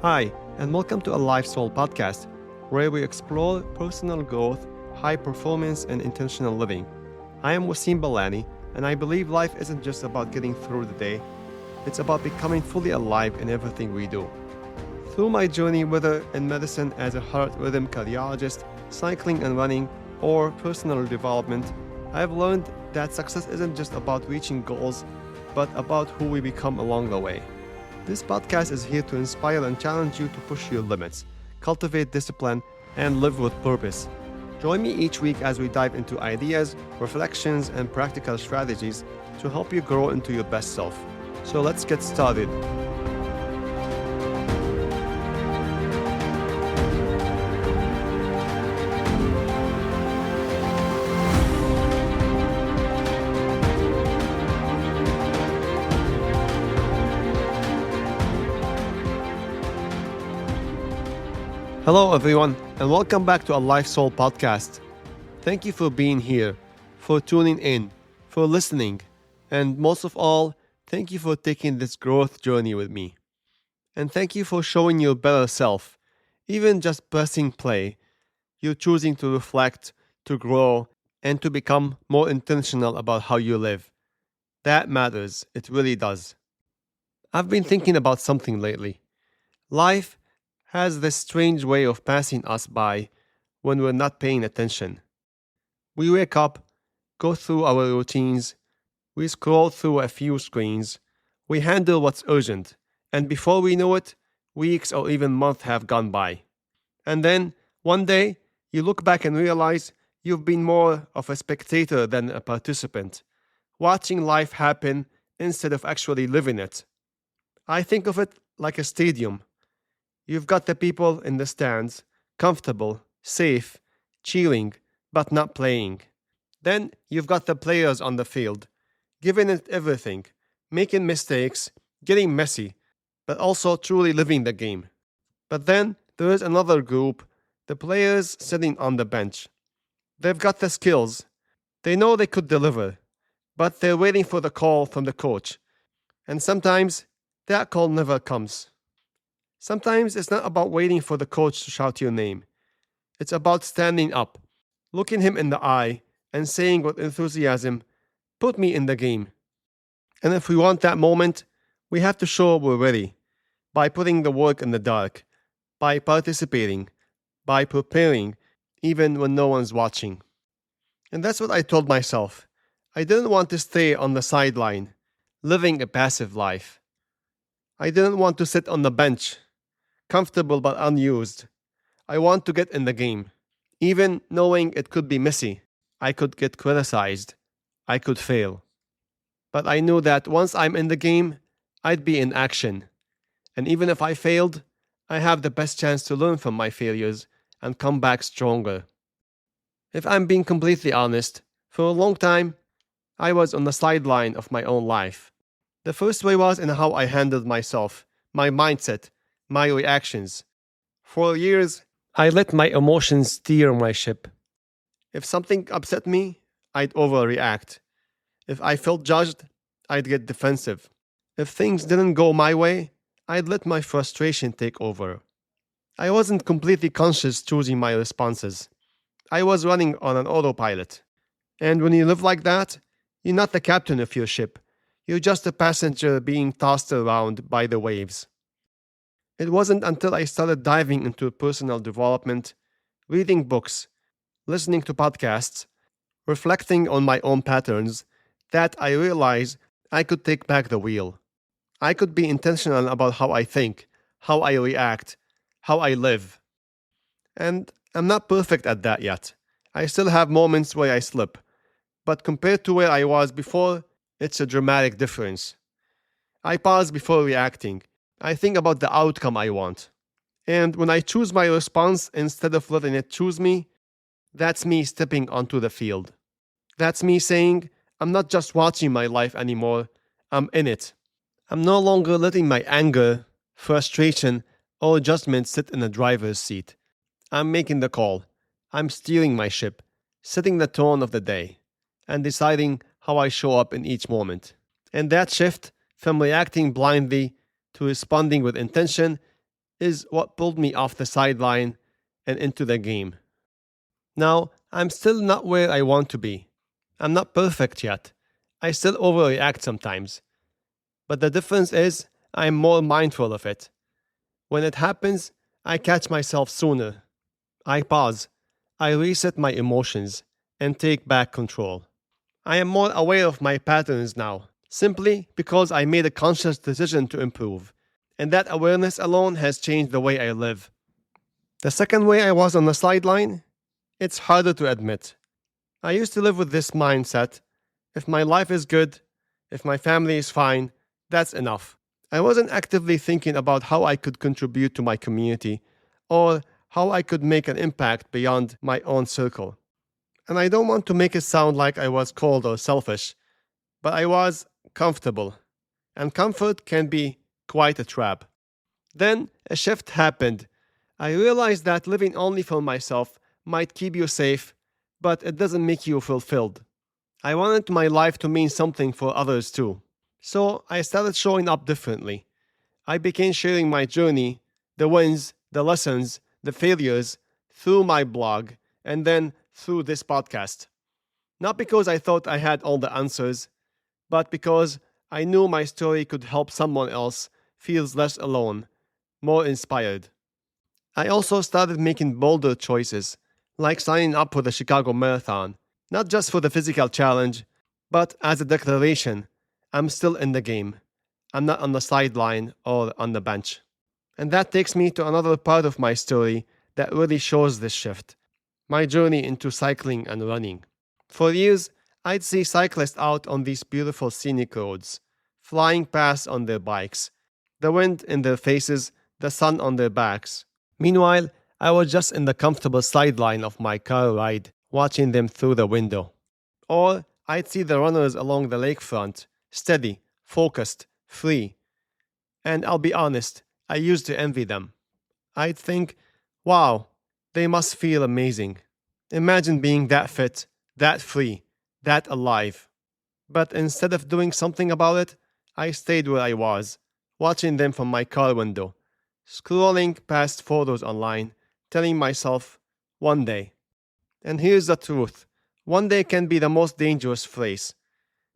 Hi, and welcome to a Life Soul podcast, where we explore personal growth, high performance, and intentional living. I am Wasim Balani, and I believe life isn't just about getting through the day, it's about becoming fully alive in everything we do. Through my journey, whether in medicine as a heart rhythm cardiologist, cycling and running, or personal development, I have learned that success isn't just about reaching goals, but about who we become along the way. This podcast is here to inspire and challenge you to push your limits, cultivate discipline, and live with purpose. Join me each week as we dive into ideas, reflections, and practical strategies to help you grow into your best self. So let's get started. Hello, everyone, and welcome back to a Life Soul podcast. Thank you for being here, for tuning in, for listening, and most of all, thank you for taking this growth journey with me. And thank you for showing your better self, even just pressing play. You're choosing to reflect, to grow, and to become more intentional about how you live. That matters, it really does. I've been thinking about something lately. Life has this strange way of passing us by when we're not paying attention. We wake up, go through our routines, we scroll through a few screens, we handle what's urgent, and before we know it, weeks or even months have gone by. And then, one day, you look back and realize you've been more of a spectator than a participant, watching life happen instead of actually living it. I think of it like a stadium. You've got the people in the stands, comfortable, safe, cheering, but not playing. Then you've got the players on the field, giving it everything, making mistakes, getting messy, but also truly living the game. But then there is another group, the players sitting on the bench. They've got the skills. They know they could deliver, but they're waiting for the call from the coach. And sometimes that call never comes. Sometimes it's not about waiting for the coach to shout your name. It's about standing up, looking him in the eye, and saying with enthusiasm, "Put me in the game." And if we want that moment, we have to show we're ready by putting the work in the dark, by participating, by preparing, even when no one's watching. And that's what I told myself. I didn't want to stay on the sideline, living a passive life. I didn't want to sit on the bench, comfortable but unused. I want to get in the game, even knowing it could be messy. I could get criticized. I could fail. But I knew that once I'm in the game, I'd be in action. And even if I failed, I have the best chance to learn from my failures and come back stronger. If I'm being completely honest, for a long time, I was on the sideline of my own life. The first way was in how I handled myself, my mindset, my reactions. For years, I let my emotions steer my ship. If something upset me, I'd overreact. If I felt judged, I'd get defensive. If things didn't go my way, I'd let my frustration take over. I wasn't completely conscious choosing my responses. I was running on an autopilot. And when you live like that, you're not the captain of your ship. You're just a passenger being tossed around by the waves. It wasn't until I started diving into personal development, reading books, listening to podcasts, reflecting on my own patterns, that I realized I could take back the wheel. I could be intentional about how I think, how I react, how I live. And I'm not perfect at that yet. I still have moments where I slip. But compared to where I was before, it's a dramatic difference. I pause before reacting. I think about the outcome I want. And when I choose my response instead of letting it choose me, that's me stepping onto the field. That's me saying, I'm not just watching my life anymore, I'm in it. I'm no longer letting my anger, frustration, or judgment sit in the driver's seat. I'm making the call. I'm steering my ship, setting the tone of the day, and deciding how I show up in each moment. And that shift from reacting blindly to responding with intention is what pulled me off the sideline and into the game. Now, I'm still not where I want to be. I'm not perfect yet. I still overreact sometimes. But the difference is, I'm more mindful of it. When it happens, I catch myself sooner. I pause. I reset my emotions and take back control. I am more aware of my patterns now, simply because I made a conscious decision to improve. And that awareness alone has changed the way I live. The second way I was on the sideline, it's harder to admit. I used to live with this mindset: if my life is good, if my family is fine, that's enough. I wasn't actively thinking about how I could contribute to my community or how I could make an impact beyond my own circle. And I don't want to make it sound like I was cold or selfish, but I was comfortable. And comfort can be quite a trap. Then a shift happened. I realized that living only for myself might keep you safe, but it doesn't make you fulfilled. I wanted my life to mean something for others too. So I started showing up differently. I began sharing my journey, the wins, the lessons, the failures, through my blog, and then through this podcast. Not because I thought I had all the answers, but because I knew my story could help someone else feel less alone, more inspired. I also started making bolder choices, like signing up for the Chicago Marathon, not just for the physical challenge, but as a declaration: I'm still in the game. I'm not on the sideline or on the bench. And that takes me to another part of my story that really shows this shift: my journey into cycling and running. For years, I'd see cyclists out on these beautiful scenic roads, flying past on their bikes, the wind in their faces, the sun on their backs. Meanwhile, I was just in the comfortable sideline of my car ride, watching them through the window. Or I'd see the runners along the lakefront, steady, focused, free. And I'll be honest, I used to envy them. I'd think, wow, they must feel amazing. Imagine being that fit, that free, that alive. But instead of doing something about it, I stayed where I was, watching them from my car window, scrolling past photos online, telling myself, one day. And here's the truth: one day can be the most dangerous phrase,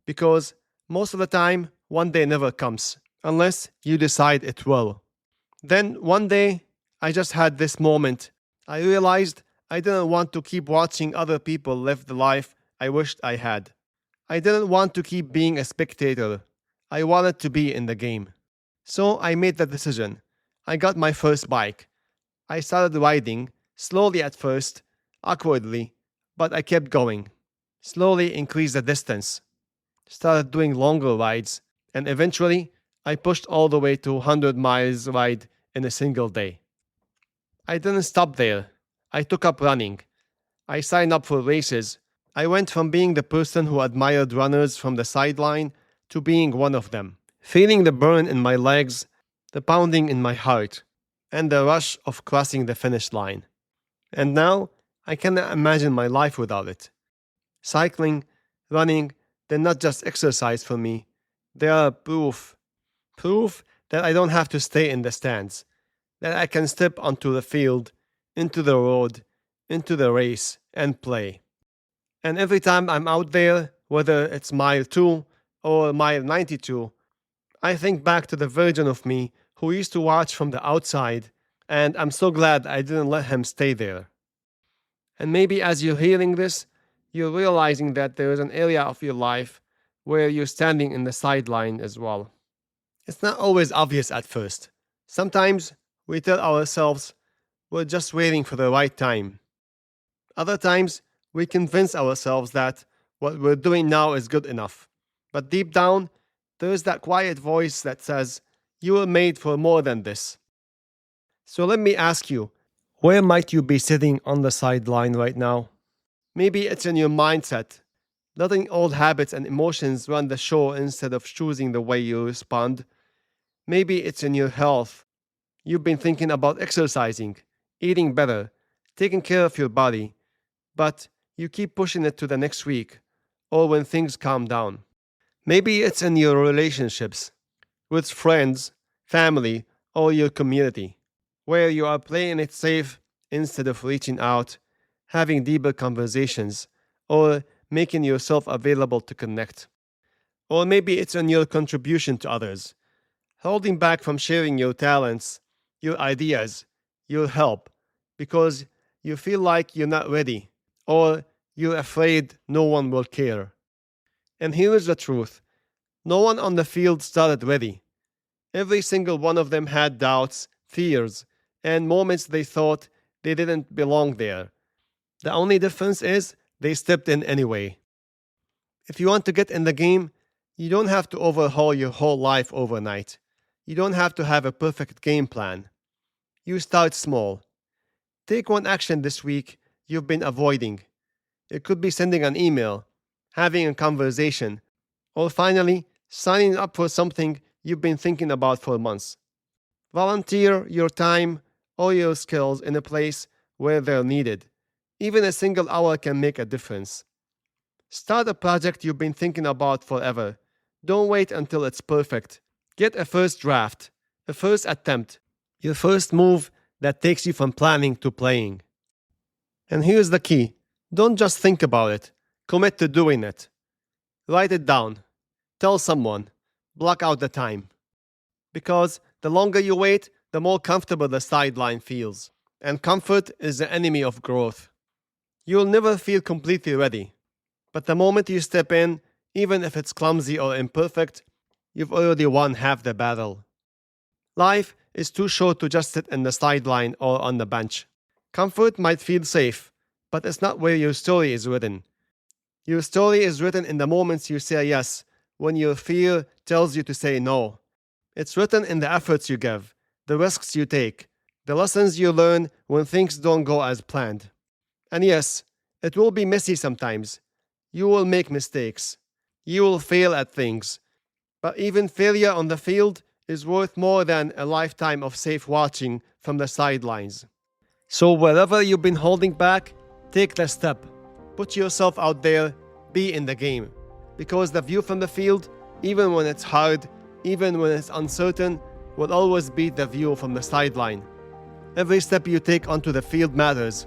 because most of the time, one day never comes, unless you decide it will. Then one day, I just had this moment. I realized I didn't want to keep watching other people live the life I wished I had. I didn't want to keep being a spectator. I wanted to be in the game. So I made the decision. I got my first bike. I started riding, slowly at first, awkwardly, but I kept going. Slowly increased the distance. Started doing longer rides, and eventually I pushed all the way to 100 miles ride in a single day. I didn't stop there. I took up running. I signed up for races. I went from being the person who admired runners from the sideline to being one of them, feeling the burn in my legs, the pounding in my heart, and the rush of crossing the finish line. And now I cannot imagine my life without it. Cycling, running, they're not just exercise for me. They are proof that I don't have to stay in the stands, that I can step onto the field, into the road, into the race, and play. And every time I'm out there, whether it's mile 2 or mile 92, I think back to the version of me who used to watch from the outside, and I'm so glad I didn't let him stay there. And maybe as you're hearing this, you're realizing that there is an area of your life where you're standing in the sideline as well. It's not always obvious at first. Sometimes we tell ourselves we're just waiting for the right time. Other times we convince ourselves that what we're doing now is good enough. But deep down, there is that quiet voice that says, you were made for more than this. So let me ask you, where might you be sitting on the sideline right now? Maybe it's in your mindset, letting old habits and emotions run the show instead of choosing the way you respond. Maybe it's in your health. You've been thinking about exercising, eating better, taking care of your body, but you keep pushing it to the next week or when things calm down. Maybe it's in your relationships, with friends, family, or your community. where you are playing it safe instead of reaching out, having deeper conversations, or making yourself available to connect. Or maybe it's on your contribution to others, holding back from sharing your talents, your ideas, your help, because you feel like you're not ready, or you're afraid no one will care. And here is the truth: no one on the field started ready. Every single one of them had doubts, fears, and moments they thought they didn't belong there. The only difference is they stepped in anyway. If you want to get in the game, you don't have to overhaul your whole life overnight. You don't have to have a perfect game plan. You start small. Take one action this week you've been avoiding. It could be sending an email, having a conversation, or finally, signing up for something you've been thinking about for months. Volunteer your time or your skills in a place where they're needed. Even a single hour can make a difference. Start a project you've been thinking about forever. Don't wait until it's perfect. Get a first draft, a first attempt, your first move that takes you from planning to playing. And here's the key: don't just think about it, commit to doing it. Write it down, tell someone, block out the time. Because the longer you wait, the more comfortable the sideline feels. And comfort is the enemy of growth. You'll never feel completely ready. But the moment you step in, even if it's clumsy or imperfect, you've already won half the battle. Life is too short to just sit in the sideline or on the bench. Comfort might feel safe, but it's not where your story is written. Your story is written in the moments you say yes, when your fear tells you to say no. It's written in the efforts you give, the risks you take, the lessons you learn when things don't go as planned. And yes, it will be messy sometimes. You will make mistakes. You will fail at things. But even failure on the field is worth more than a lifetime of safe watching from the sidelines. So wherever you've been holding back, take the step. Put yourself out there, be in the game. Because the view from the field, even when it's hard, even when it's uncertain, will always beat the view from the sideline. Every step you take onto the field matters.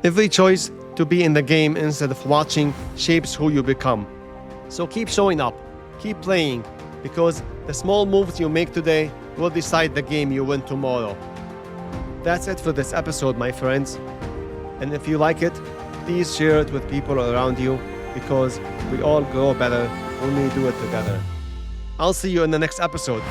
Every choice to be in the game instead of watching shapes who you become. So keep showing up, keep playing, because the small moves you make today will decide the game you win tomorrow. That's it for this episode, my friends. And if you like it, please share it with people around you, because we all grow better when we do it together. I'll see you in the next episode.